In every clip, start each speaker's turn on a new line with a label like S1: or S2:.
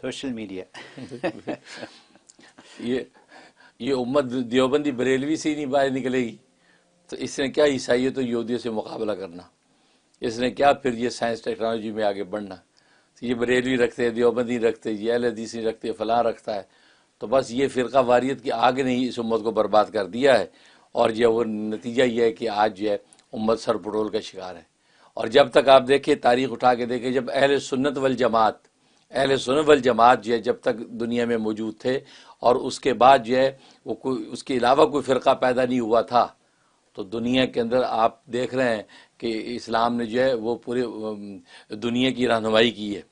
S1: Social media
S2: یہ امت دیوبندی بریلوی سے ہی نہیں باہر نکلے گی تو اس نے کیا عیسائیت و یہودیت سے مقابلہ کرنا، اس نے کیا پھر یہ سائنس ٹیکنالوجی میں آگے بڑھنا. یہ بریلوی رکھتے ہیں، دیوبندی رکھتے ہیں، یہ اہل حدیث نہیں رکھتے، فلاں رکھتا ہے. تو بس یہ فرقہ واریت کی آگ نے ہی اس امت کو برباد کر دیا ہے، اور جو وہ نتیجہ یہ ہے کہ آج جو ہے امت سر پٹول کا شکار ہے. اور جب تک آپ دیکھیں، تاریخ اٹھا کے دیکھیں، جب اہل سنت والجماعت جو ہے جب تک دنیا میں موجود تھے، اور اس کے بعد جو ہے وہ اس کے علاوہ کوئی فرقہ پیدا نہیں ہوا تھا، تو دنیا کے اندر آپ دیکھ رہے ہیں کہ اسلام نے جو ہے وہ پورے دنیا کی رہنمائی کی ہے،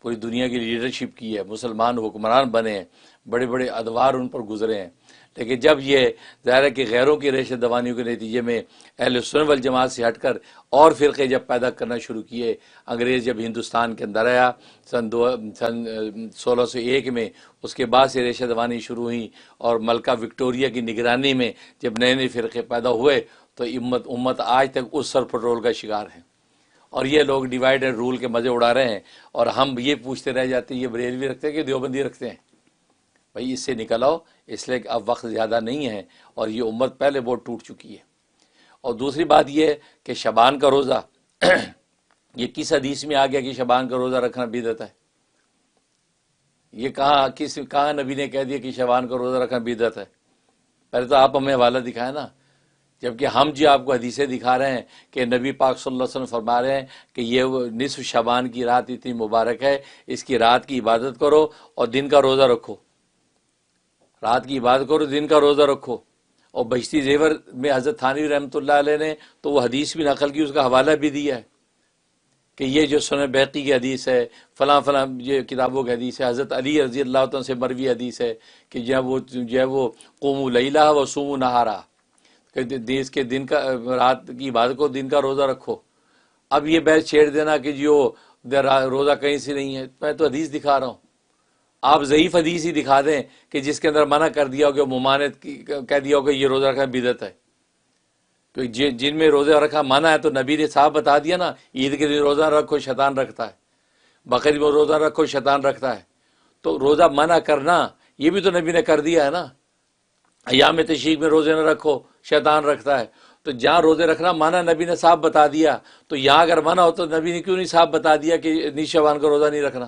S2: پوری دنیا کی لیڈرشپ کی ہے، مسلمان حکمران بنے ہیں، بڑے بڑے ادوار ان پر گزرے ہیں. لیکن جب یہ ظاہر ہے کہ غیروں کی ریشہ دوانیوں کے نتیجے میں اہل سنت والجماعت سے ہٹ کر اور فرقے جب پیدا کرنا شروع کیے، انگریز جب ہندوستان کے اندر آیا سن 1601 میں، اس کے بعد سے ریشہ دوانی شروع ہوئی، اور ملکہ وکٹوریہ کی نگرانی میں جب نئے نئے فرقے پیدا ہوئے تو امت آج تک اس سر پٹرول کا شکار ہے. اور یہ لوگ ڈیوائڈ اینڈ رول کے مزے اڑا رہے ہیں، اور ہم یہ پوچھتے رہ جاتے ہیں یہ بریلوی رکھتے ہیں کہ دیوبندی رکھتے ہیں. بھائی اس سے نکل آؤ، اس لیے کہ اب وقت زیادہ نہیں ہے، اور یہ امت پہلے بہت ٹوٹ چکی ہے. اور دوسری بات یہ ہے کہ شعبان کا روزہ یہ کس حدیث میں آ گیا کہ شعبان کا روزہ رکھنا بدعت ہے؟ یہ کہاں نبی نے کہہ دیا کہ شعبان کا روزہ رکھنا بدعت ہے؟ پہلے تو آپ ہمیں حوالہ دکھائیں نا، جبکہ ہم جو آپ کو حدیثیں دکھا رہے ہیں کہ نبی پاک صلی اللہ علیہ وسلم فرما رہے ہیں کہ یہ نصف شعبان کی رات اتنی مبارک ہے، اس کی رات کی عبادت کرو اور دن کا روزہ رکھو. رات کی عبادت کرو، دن کا روزہ رکھو. اور بہشتی زیور میں حضرت تھانوی رحمۃ اللہ علیہ نے تو وہ حدیث بھی نقل کی، اس کا حوالہ بھی دیا ہے کہ یہ جو سنن بیہقی کی حدیث ہے، فلاں فلاں یہ کتابوں کی حدیث ہے، حضرت علی رضی اللہ عنہ سے مروی حدیث ہے کہ جو ہے وہ قوموا لیلہ و صوموا نہارا، کہ اس کے دن کا رات کی عبادت کو، دن کا روزہ رکھو. اب یہ بحث چھیڑ دینا کہ جو روزہ کہیں سے نہیں ہے، میں تو حدیث دکھا رہا ہوں. آپ ضعیف حدیث ہی دکھا دیں کہ جس کے اندر منع کر دیا ہو کہ ممانعت کہہ دیا ہو کہ یہ روزہ رکھنا بدعت ہے. تو جن میں روزہ رکھا منع ہے تو نبی نے صاحب بتا دیا نا، عید کے دن روزہ رکھو شیطان رکھتا ہے، بقرعید میں روزہ رکھو شیطان رکھتا ہے. تو روزہ منع کرنا یہ بھی تو نبی نے کر دیا ہے نا، ایام تشریق میں روزے نہ رکھو شیطان رکھتا ہے. تو جہاں روزے رکھنا منع نبی نے صاحب بتا دیا، تو یہاں اگر منع ہو تو نبی نے کیوں نہیں صاحب بتا دیا کہ نیز شعبان کا روزہ نہیں رکھنا؟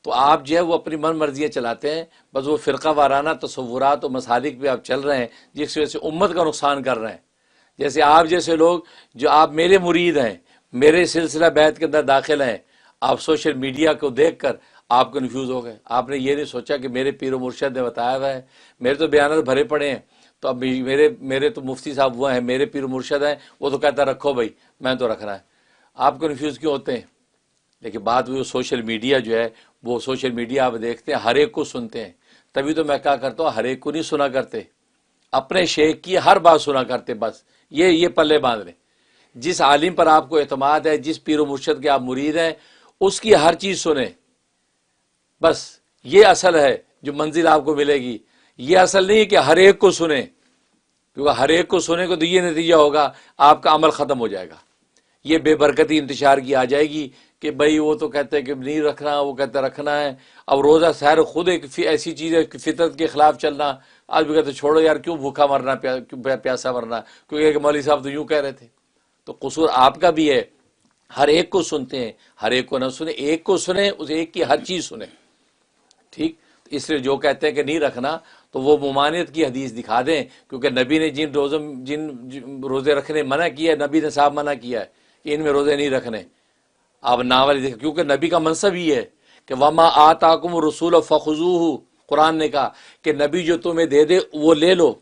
S2: تو آپ جو ہے وہ اپنی من مرضیاں چلاتے ہیں، بس وہ فرقہ وارانہ تصورات و مسالک پہ آپ چل رہے ہیں، جس وجہ سے امت کا نقصان کر رہے ہیں. جیسے آپ جیسے لوگ جو آپ میرے مرید ہیں، میرے سلسلہ بیعت کے اندر داخل ہیں، آپ سوشل میڈیا کو دیکھ کر آپ کنفیوز ہو گئے. آپ نے یہ نہیں سوچا کہ میرے پیر و مرشد نے بتایا ہوا ہے، میرے تو بیانات بھرے پڑے ہیں، تو اب میرے تو مفتی صاحب وہ ہیں، میرے پیر و مرشد ہیں، وہ تو کہتا ہے رکھو بھائی، میں تو رکھ رہا ہے. آپ کنفیوز کیوں ہوتے ہیں؟ لیکن بات وہ سوشل میڈیا جو ہے، وہ سوشل میڈیا آپ دیکھتے ہیں ہر ایک کو سنتے ہیں. تبھی تو میں کہا کرتا ہوں ہر ایک کو نہیں سنا کرتے، اپنے شیخ کی ہر بات سنا کرتے. بس یہ پلے باندھ لیں، جس عالم پر آپ کو اعتماد ہے، جس پیر و مرشد کے آپ مرید ہیں، اس کی ہر چیز سنیں. بس یہ اصل ہے جو منزل آپ کو ملے گی. یہ اصل نہیں ہے کہ ہر ایک کو سنیں، کیونکہ ہر ایک کو سنیں کو تو یہ نتیجہ ہوگا آپ کا عمل ختم ہو جائے گا. یہ بے برکتی انتشار کی آ جائے گی کہ بھائی وہ تو کہتے ہیں کہ نہیں رکھنا، وہ کہتے ہیں رکھنا ہے. اب روزہ سحر خود ایک ایسی چیز ہے کہ فطرت کے خلاف چلنا. آج بھی کہتے چھوڑو یار، کیوں بھوکا مرنا، پیاسا مرنا، کیونکہ مولوی صاحب تو یوں کہہ رہے تھے. تو قصور آپ کا بھی ہے، ہر ایک کو سنتے ہیں، ہر ایک کو نہ سنیں، ایک کو سنیں، اس ایک کی ہر چیز سنیں. ٹھیک، اس لیے جو کہتے ہیں کہ نہیں رکھنا تو وہ ممانعت کی حدیث دکھا دیں، کیونکہ نبی نے جن روزے رکھنے منع کیا ہے، نبی نے صاحب منع کیا ہے کہ ان میں روزے نہیں رکھنے. آپ ناول دیکھیں، کیونکہ نبی کا منصب ہی ہے کہ وما آتاکم الرسول فخذوہ. قرآن نے کہا کہ نبی جو تمہیں دے دے وہ لے لو،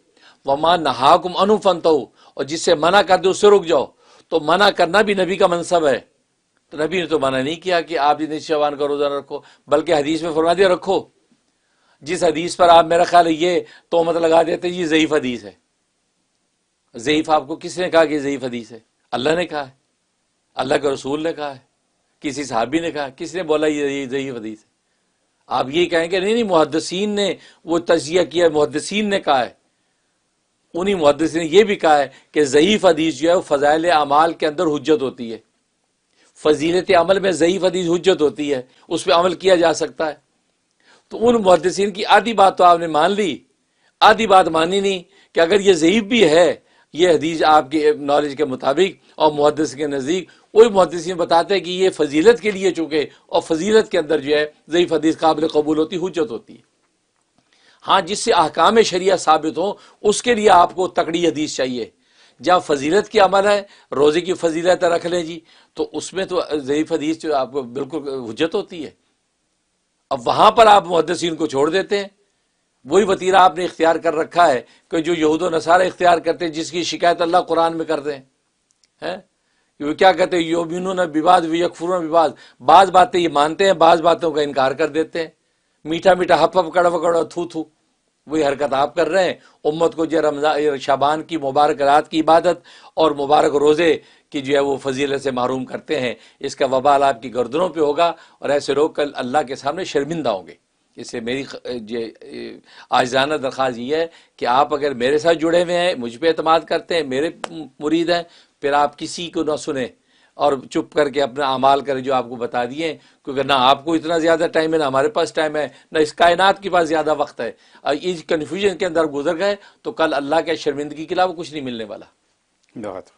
S2: وما نہاکم عنہ فانتہوا، اور جس سے منع کر دے اس سے رک جاؤ. تو منع کرنا بھی نبی کا منصب ہے. تو نبی نے تو منع نہیں کیا کہ آپ نصف شعبان کا روزہ نہ رکھو، بلکہ حدیث میں فرما دیا رکھو. جس حدیث پر آپ میرا خیال ہے یہ تہمت لگا دیتے یہ ضعیف حدیث ہے. ضعیف آپ کو کس نے کہا کہ ضعیف حدیث ہے؟ اللہ نے کہا ہے، اللہ کے رسول نے کہا ہے، کسی صحابی نے کہا؟ کس نے بولا یہ ضعیف حدیث ہے؟ آپ یہ کہیں کہ نہیں محدثین نے وہ تجزیہ کیا، محدثین نے کہا ہے. انہی محدثین نے یہ بھی کہا ہے کہ ضعیف حدیث جو ہے وہ فضائل اعمال کے اندر حجت ہوتی ہے. فضیلت عمل میں ضعیف حدیث حجت ہوتی ہے، اس پہ عمل کیا جا سکتا ہے۔ تو ان محدثین کی آدھی بات تو آپ نے مان لی، آدھی بات مانی نہیں کہ اگر یہ ضعیف بھی ہے یہ حدیث آپ کے نالج کے مطابق، اور محدث کے نزدیک وہی محدثین بتاتے ہیں کہ یہ فضیلت کے لیے چونکہ، اور فضیلت کے اندر جو ہے ضعیف حدیث قابل قبول ہوتی، حجت ہوتی ہے۔ ہاں جس سے احکام شریعہ ثابت ہوں اس کے لیے آپ کو تکڑی حدیث چاہیے۔ جب فضیلت کی عمل ہے، روزے کی فضیلت رکھ لیں جی، تو اس میں تو ضعیف حدیث جو آپ کو بالکل حجت ہوتی ہے۔ اب وہاں پر آپ محدثین کو چھوڑ دیتے ہیں۔ وہی وطیرہ آپ نے اختیار کر رکھا ہے کہ جو یہود و نصارہ اختیار کرتے ہیں، جس کی شکایت اللہ قرآن میں کرتے ہیں، وہ کیا کہتے ہیں، یؤمنون ببعض ویکفرون ببعض، بعض باتیں یہ مانتے ہیں، بعض باتوں کا انکار کر دیتے ہیں۔ میٹھا میٹھا ہپ ہپ کڑوا کڑوا تھو تھو، وہی حرکت آپ کر رہے ہیں۔ امت کو جو رمضان شعبان کی مبارک رات کی عبادت اور مبارک روزے کی جو ہے وہ فضیلت سے محروم کرتے ہیں، اس کا وبال آپ کی گردنوں پہ ہوگا، اور ایسے لوگ کل اللہ کے سامنے شرمندہ ہوں گے۔ اس سے میری عاجزانہ درخواست یہ ہے کہ آپ اگر میرے ساتھ جڑے ہوئے ہیں، مجھ پہ اعتماد کرتے ہیں، میرے مرید ہیں، پھر آپ کسی کو نہ سنیں اور چپ کر کے اپنا اعمال کریں جو آپ کو بتا دیے، کیونکہ نہ آپ کو اتنا زیادہ ٹائم ہے، نہ ہمارے پاس ٹائم ہے، نہ اس کائنات کے پاس زیادہ وقت ہے۔ اور اس کنفیوژن کے اندر گزر گئے تو کل اللہ کے شرمندگی کے علاوہ کچھ نہیں ملنے والا۔
S1: بہت